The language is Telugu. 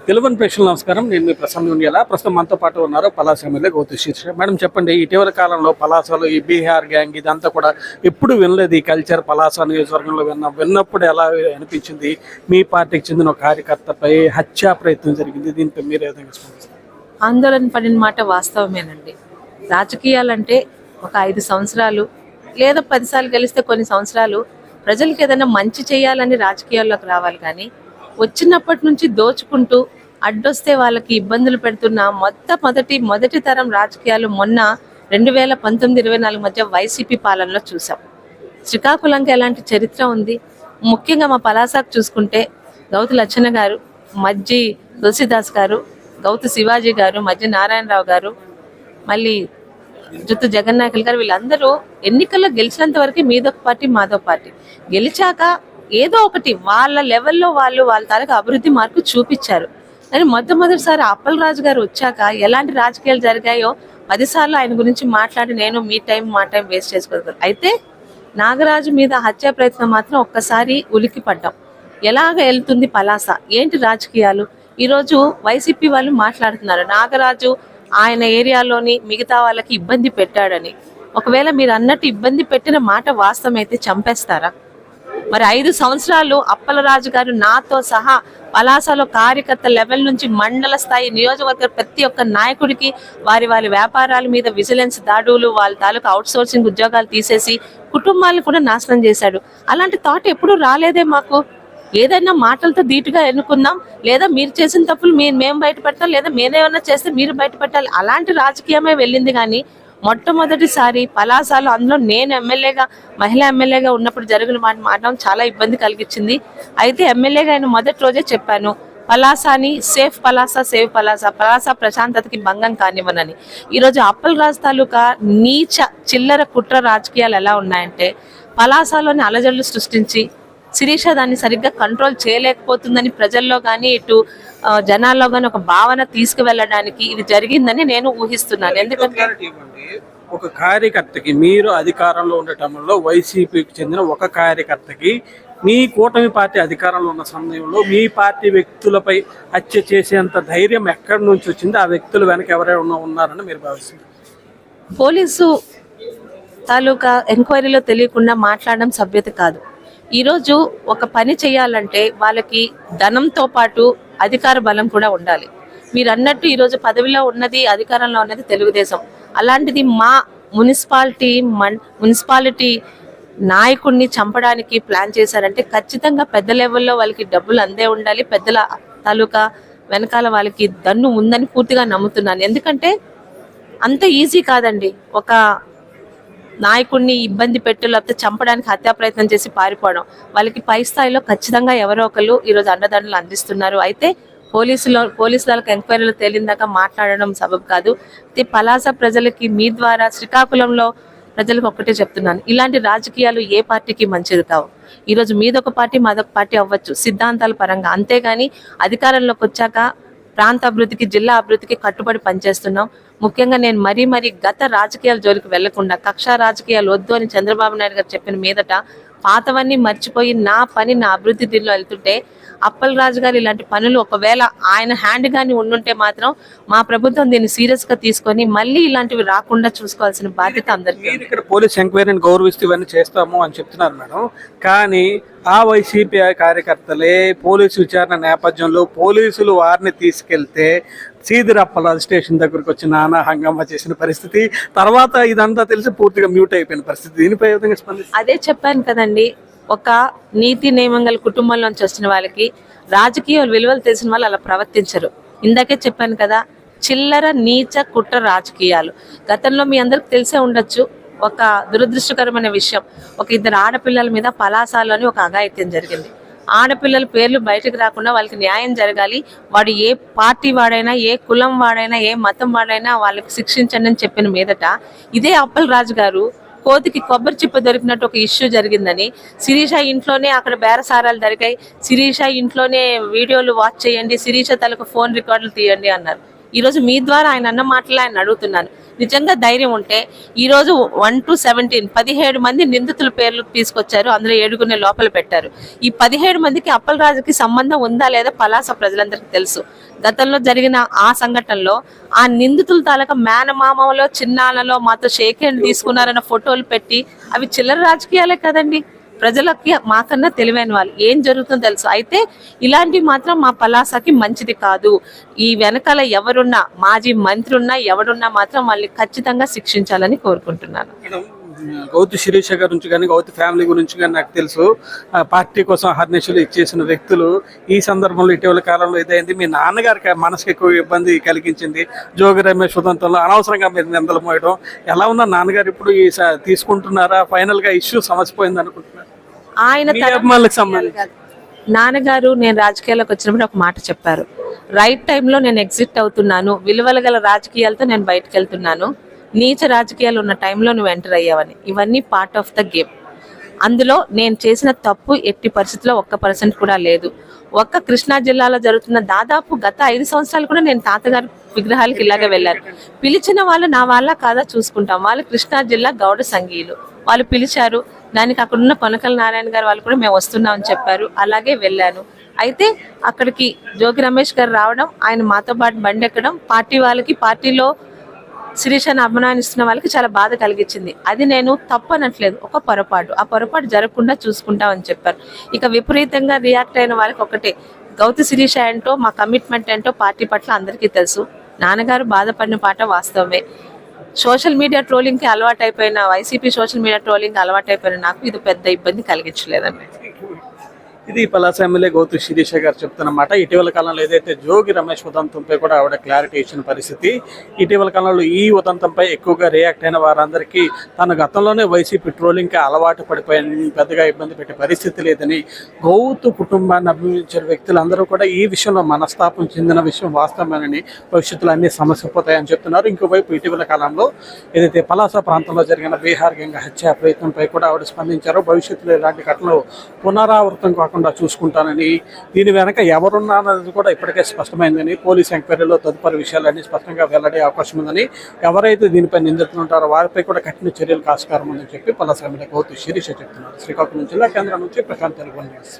తెలుగుని ప్రేక్షకులు నమస్కారం. నేను మీ ప్రసన్న ఉండియాల. ప్రస్తుతం మనతో పాటు ఉన్నారు పలాస ఎమ్మెల్యే గౌతు శీర్ష. మేడం చెప్పండి, ఇటీవల కాలంలో పలాసలో ఈ బీహార్ గ్యాంగ్ ఇదంతా కూడా ఎప్పుడు వినలేదు. ఈ కల్చర్ పలాస నియోజకవర్గంలో విన్నప్పుడు ఎలా అనిపించింది? మీ పార్టీకి చెందిన ఒక కార్యకర్తపై హత్యా ప్రయత్నం జరిగింది. దీనిపై మీరు ఏ విధంగా స్పందిస్తారు? ఆందోళన పడిన మాట వాస్తవమేనండి. రాజకీయాలంటే ఒక 5 సంవత్సరాలు లేదా 10 సార్లు గెలిస్తే కొన్ని సంవత్సరాలు ప్రజలకు ఏదైనా మంచి చేయాలని రాజకీయాల్లోకి రావాలి. కానీ వచ్చినప్పటి నుంచి దోచుకుంటూ అడ్డొస్తే వాళ్ళకి ఇబ్బందులు పెడుతున్న మొదటి తరం రాజకీయాలు మొన్న 2019-24 మధ్య వైసీపీ పాలనలో చూసాం. శ్రీకాకుళంకి ఎలాంటి చరిత్ర ఉంది? ముఖ్యంగా మా పలాసాకు చూసుకుంటే గౌతు లచ్చన్న గారు, మజ్జి తులసిదాస్ గారు, గౌతు శివాజీ గారు, మధ్య నారాయణరావు గారు, మళ్ళీ జుత్తు జగన్నాయకులు గారు, వీళ్ళందరూ ఎన్నికల్లో గెలిచినంత వరకు మీదొక పార్టీ మాదో పార్టీ. గెలిచాక ఏదో ఒకటి వాళ్ళ లెవెల్లో వాళ్ళ తాలూకు అభివృద్ధి మార్కు చూపించారు. కానీ మొట్టమొదటిసారి అప్పలరాజు గారు వచ్చాక ఎలాంటి రాజకీయాలు జరిగాయో 10 సార్లు ఆయన గురించి మాట్లాడి నేను మా టైం వేస్ట్ చేసుకోగలను. అయితే నాగరాజు మీద హత్యా ప్రయత్నం మాత్రం ఒక్కసారి ఉలిక్కి పడ్డాం. ఎలాగ వెళ్తుంది పలాస, ఏంటి రాజకీయాలు? ఈరోజు వైసీపీ వాళ్ళు మాట్లాడుతున్నారు నాగరాజు ఆయన ఏరియాలోని మిగతా వాళ్ళకి ఇబ్బంది పెట్టాడని. ఒకవేళ మీరు అన్నట్టు ఇబ్బంది పెట్టిన మాట వాస్తవం అయితే చంపేస్తారా? మరి 5 సంవత్సరాలు అప్పలరాజు గారు నాతో సహా పలాసలో కార్యకర్త లెవెల్ నుంచి మండల స్థాయి నియోజకవర్గ ప్రతి ఒక్క నాయకుడికి వారి వ్యాపారాల మీద విజిలెన్స్ దాడులు, వాళ్ళ తాలూకు అవుట్ సోర్సింగ్ ఉద్యోగాలు తీసేసి కుటుంబాలను కూడా నాశనం చేశాడు. అలాంటి థాట్ ఎప్పుడూ రాలేదే మాకు. ఏదైనా మాటలతో ధీటుగా ఎన్నుకుందాం, లేదా మీరు చేసిన తప్పులు మేము బయట పెట్టాలి, లేదా మేమేమన్నా చేస్తే మీరు బయట పెట్టాలి, అలాంటి రాజకీయమే వెళ్ళింది. కానీ మొట్టమొదటిసారి పలాసలో, అందులో నేను ఎమ్మెల్యేగా మహిళా ఎమ్మెల్యేగా ఉన్నప్పుడు జరిగిన మాట చాలా ఇబ్బంది కలిగించింది. అయితే ఎమ్మెల్యేగా ఆయన మొదటి రోజే చెప్పాను, పలాసాని సేఫ్ పలాస, సేవ్ పలాస, పలాస ప్రశాంతతకి భంగం కానివ్వనని. ఈరోజు అప్పలరాజు తాలూకా నీచ చిల్లర కుట్ర రాజకీయాలు ఎలా ఉన్నాయంటే, పలాసలోని అలజడులు సృష్టించి శిరీష దాన్ని సరిగ్గా కంట్రోల్ చేయలేకపోతుందని ప్రజల్లో కానీ ఇటు జనాల్లో కానీ ఒక భావన తీసుకువెళ్ళడానికి ఇది జరిగిందని నేను ఊహిస్తున్నాను. ఎందుకంటే ఒక కార్యకర్తకి, మీరు అధికారంలో ఉండటంలో వైసీపీకి చెందిన ఒక కార్యకర్తకి మీ కూటమి పార్టీ అధికారంలో ఉన్న సమయంలో మీ పార్టీ వ్యక్తులపై హత్య చేసేంత ధైర్యం ఎక్కడి నుంచి వచ్చింది? ఆ వ్యక్తులు వెనక ఎవరైనా ఉన్నారని మీరు భావిస్తున్నారు? పోలీసు తాలూకా ఎంక్వైరీలో తెలియకుండా మాట్లాడడం సభ్యత కాదు. ఈరోజు ఒక పని చేయాలంటే వాళ్ళకి ధనంతో పాటు అధికార బలం కూడా ఉండాలి. మీరు అన్నట్టు ఈరోజు పదవిలో ఉన్నది, అధికారంలో ఉన్నది తెలుగుదేశం. అలాంటిది మా మున్సిపాలిటీ నాయకుడిని చంపడానికి ప్లాన్ చేశారంటే ఖచ్చితంగా పెద్ద లెవెల్లో వాళ్ళకి డబ్బులు అందే ఉండాలి. పెద్దల తాలూకా వెనకాల వాళ్ళకి దన్ను ఉందని పూర్తిగా నమ్ముతున్నాను. ఎందుకంటే అంత ఈజీ కాదండి ఒక నాయకుడిని ఇబ్బంది పెట్టు, లేకపోతే చంపడానికి హత్యా ప్రయత్నం చేసి పారిపోవడం. వాళ్ళకి పై స్థాయిలో ఖచ్చితంగా ఎవరో ఒకరు ఈరోజు అండదండలు అందిస్తున్నారు. అయితే పోలీసులకు ఎంక్వైరీలో తేలిందాకా మాట్లాడడం సబబు కాదు. పలాస ప్రజలకి మీ ద్వారా, శ్రీకాకుళంలో ప్రజలకు ఒక్కటే చెప్తున్నాను, ఇలాంటి రాజకీయాలు ఏ పార్టీకి మంచిది కావు. ఈరోజు మీదొక పార్టీ మాదొక పార్టీ అవ్వచ్చు సిద్ధాంతాల పరంగా, అంతేగాని అధికారంలోకి వచ్చాక ప్రాంత అభివృద్ధికి, జిల్లా అభివృద్ధికి కట్టుబడి పనిచేస్తున్నాం. ముఖ్యంగా నేను మరీ గత రాజకీయాల జోలికి వెళ్లకుండా, కక్షా రాజకీయాలు వద్దు అని చంద్రబాబు నాయుడు గారు చెప్పిన మీదట పాతవన్నీ మర్చిపోయి నా అభివృద్ధి దీనిలో వెళ్తుంటే, అప్పలరాజు గారు ఇలాంటి పనులు ఒకవేళ ఆయన హ్యాండ్ గాని ఉండుంటే మాత్రం మా ప్రభుత్వం దీన్ని సీరియస్ గా తీసుకొని మళ్ళీ ఇలాంటివి రాకుండా చూసుకోవాల్సిన బాధ్యత అందరికీ. ఇక్కడ పోలీస్ ఎంక్వైరీని గౌరవిస్తూ ఇవన్నీ చేస్తాము అని చెప్తున్నారు మేడం. కానీ ఆ వైసీపీ కార్యకర్తలే పోలీసు విచారణ నేపథ్యంలో పోలీసులు వారిని తీసుకెళ్తే సీదిరప్పల స్టేషన్ దగ్గరకు వచ్చి నానా హంగామా చేసిన పరిస్థితి, తర్వాత ఇదంతా తెలిసి పూర్తిగా మ్యూట్ అయిపోయిన పరిస్థితి. దీనిపై విధంగా స్పందిస్తారు? అదే చెప్పాను కదండి, ఒక నీతి నియమంగల కుటుంబంలోంచి వచ్చిన వాళ్ళకి రాజకీయ విలువలు తెలిసిన వాళ్ళు అలా ప్రవర్తించరు. ఇందాకే చెప్పాను కదా, చిల్లర నీచ కుట్ర రాజకీయాలు. గతంలో మీ అందరికి తెలిసే ఉండొచ్చు, ఒక దురదృష్టకరమైన విషయం, ఒక 2 ఆడపిల్లల మీద పలాసలోని ఒక అఘాయిత్యం జరిగింది. ఆడపిల్లల పేర్లు బయటకు రాకుండా వాళ్ళకి న్యాయం జరగాలి, వాడు ఏ పార్టీ వాడైనా, ఏ కులం వాడైనా, ఏ మతం వాడైనా వాళ్ళకి శిక్షించండి అని చెప్పిన మీదట ఇదే అప్పలరాజు గారు కోతికి కొబ్బరి చిప్ప దొరికినట్టు ఒక ఇష్యూ జరిగిందని, శిరీష ఇంట్లోనే అక్కడ బేరసారాలు జరిగాయి, శిరీష ఇంట్లోనే వీడియోలు వాచ్ చేయండి, శిరీష తలకు ఫోన్ రికార్డులు తీయండి అన్నారు. ఈరోజు మీ ద్వారా ఆయన అన్న మాటలు ఆయన అడుగుతున్నాను, నిజంగా ధైర్యం ఉంటే ఈ రోజు 1 to 17 17 మంది నిందితుల పేర్లు తీసుకొచ్చారు. అందులో 7గురిని లోపల పెట్టారు. ఈ 17 మందికి అప్పలరాజుకి సంబంధం ఉందా లేదా పలాస ప్రజలందరికీ తెలుసు. గతంలో జరిగిన ఆ సంఘటనలో ఆ నిందితుల తాలూకా మేనమామలో చిన్నాలలో మాతో షేక్ హ్యాండ్ తీసుకున్నారన్న ఫోటోలు పెట్టి అవి చిల్లర రాజకీయాలే కదండి. ప్రజలకి మాకన్నా తెలివైన వాళ్ళు ఏం జరుగుతుందో తెలుసు. అయితే ఇలాంటివి మాత్రం మా పలాసకి మంచిది కాదు. ఈ వెనకాల ఎవరున్నా, మాజీ మంత్రి ఉన్నా ఎవరున్నా మాత్రం వాళ్ళని ఖచ్చితంగా శిక్షించాలని కోరుకుంటున్నాను. గౌతు శిరీష గారి నుంచి కానీ గౌతు ఫ్యామిలీ గురించి కానీ నాకు తెలుసు. పార్టీ కోసం హర్నిషులు ఇచ్చేసిన వ్యక్తులు. ఈ సందర్భంలో ఇటీవల కాలంలో ఇదైంది. మీ నాన్నగారికి మనసుకి ఎక్కువ ఇబ్బంది కలిగించింది. జోగి రమేష్ ఉదంతంలో అనవసరంగా మీరు నిందలు మోయడం. ఎలా ఉన్నా నాన్నగారు ఇప్పుడు ఈ తీసుకుంటున్నారా? ఫైనల్ గా ఇష్యూ సమసిపోయింది అనుకుంటున్నారు? ఆయన అభిమానులకు సంబంధించి నాన్నగారు నేను రాజకీయాల్లోకి వచ్చినప్పుడు ఒక మాట చెప్పారు. రైట్ టైంలో నేను ఎగ్జిట్ అవుతున్నాను, విలువల గల రాజకీయాలతో నేను బయటకు వెళ్తున్నాను, నీచ రాజకీయాలు ఉన్న టైంలో నువ్వు ఎంటర్ అయ్యావని. ఇవన్నీ పార్ట్ ఆఫ్ ద గేమ్. అందులో నేను చేసిన తప్పు ఎట్టి పరిస్థితుల్లో 1% కూడా లేదు. కృష్ణా జిల్లాలో జరుగుతున్న దాదాపు గత 5 సంవత్సరాలు కూడా నేను తాతగారి విగ్రహాలకి ఇలాగే వెళ్ళాను. పిలిచిన వాళ్ళు నా వాళ్ళ కాదా చూసుకుంటాం. వాళ్ళు కృష్ణా జిల్లా గౌడ సంఘీయులు. వాళ్ళు పిలిచారు. దానికి అక్కడున్న కొనకల నారాయణ గారు వాళ్ళు కూడా మేము వస్తున్నామని చెప్పారు. అలాగే వెళ్ళాను. అయితే అక్కడికి జోగి రమేష్ గారు రావడం, ఆయన మాతో పాటు బండి ఎక్కడం పార్టీ వాళ్ళకి, పార్టీలో శిరీషను అభిమానిస్తున్న వాళ్ళకి చాలా బాధ కలిగించింది. అది నేను తప్పు అనట్లేదు, ఒక పొరపాటు. ఆ పొరపాటు జరగకుండా చూసుకుంటామని చెప్పారు. ఇక విపరీతంగా రియాక్ట్ అయిన వాళ్ళకి ఒకటే, గౌతు శిరీష ఏంటో, మా కమిట్మెంట్ ఏంటో పార్టీ పట్ల అందరికీ తెలుసు. నాన్నగారు బాధపడిన పాట వాస్తవమే. సోషల్ మీడియా ట్రోలింగ్కి అలవాటు అయిపోయిన, వైసీపీ సోషల్ మీడియా ట్రోలింగ్ అలవాటు అయిపోయిన నాకు ఇది పెద్ద ఇబ్బంది కలిగించలేదండి. ఇది పలాస ఎమ్మెల్యే గౌతు శిరీష గారు చెప్తున్నమాట. ఇటీవల కాలంలో ఏదైతే జోగి రమేష్ ఉదంతంపై కూడా ఆవిడ క్లారిటీ ఇచ్చిన పరిస్థితి. ఇటీవల కాలంలో ఈ ఉదంతంపై ఎక్కువగా రియాక్ట్ అయిన వారందరికీ తన గతంలోనే వైసీపీ ట్రోలింగ్కి అలవాటు పడిపోయింది, పెద్దగా ఇబ్బంది పెట్టే పరిస్థితి లేదని, గౌతు కుటుంబాన్ని అభిమానించిన వ్యక్తులందరూ కూడా ఈ విషయంలో మనస్తాపం చెందిన విషయం వాస్తవమేనని, భవిష్యత్తులో అన్ని సమస్య పోతాయని చెప్తున్నారు. ఇంకోవైపు ఇటీవల కాలంలో ఏదైతే పలాస ప్రాంతంలో జరిగిన బీహార్ గ్యాంగ్ హత్య ప్రయత్నంపై కూడా ఆవిడ స్పందించారు. భవిష్యత్తులో ఇలాంటి ఘటనలు పునరావృతం కాకుండా చూసుకుంటానని, దీని వెనక ఎవరున్నారన్నది కూడా ఇప్పటికే స్పష్టమైందని, పోలీస్ ఎంక్వైరీలో తదుపరి విషయాలన్నీ స్పష్టంగా వెల్లడే అవకాశం ఉందని, ఎవరైతే దీనిపై నిందితులు ఉంటారో వారిపై కూడా కఠిన చర్యలకు ఆస్కారం ఉందని చెప్పి పలాస ఎమ్మెల్యే గౌతు శిరీష చెప్తున్నారు. శ్రీకాకుళం జిల్లా కేంద్రం నుంచి ప్రశాంత్ తెలుగు న్యూస్.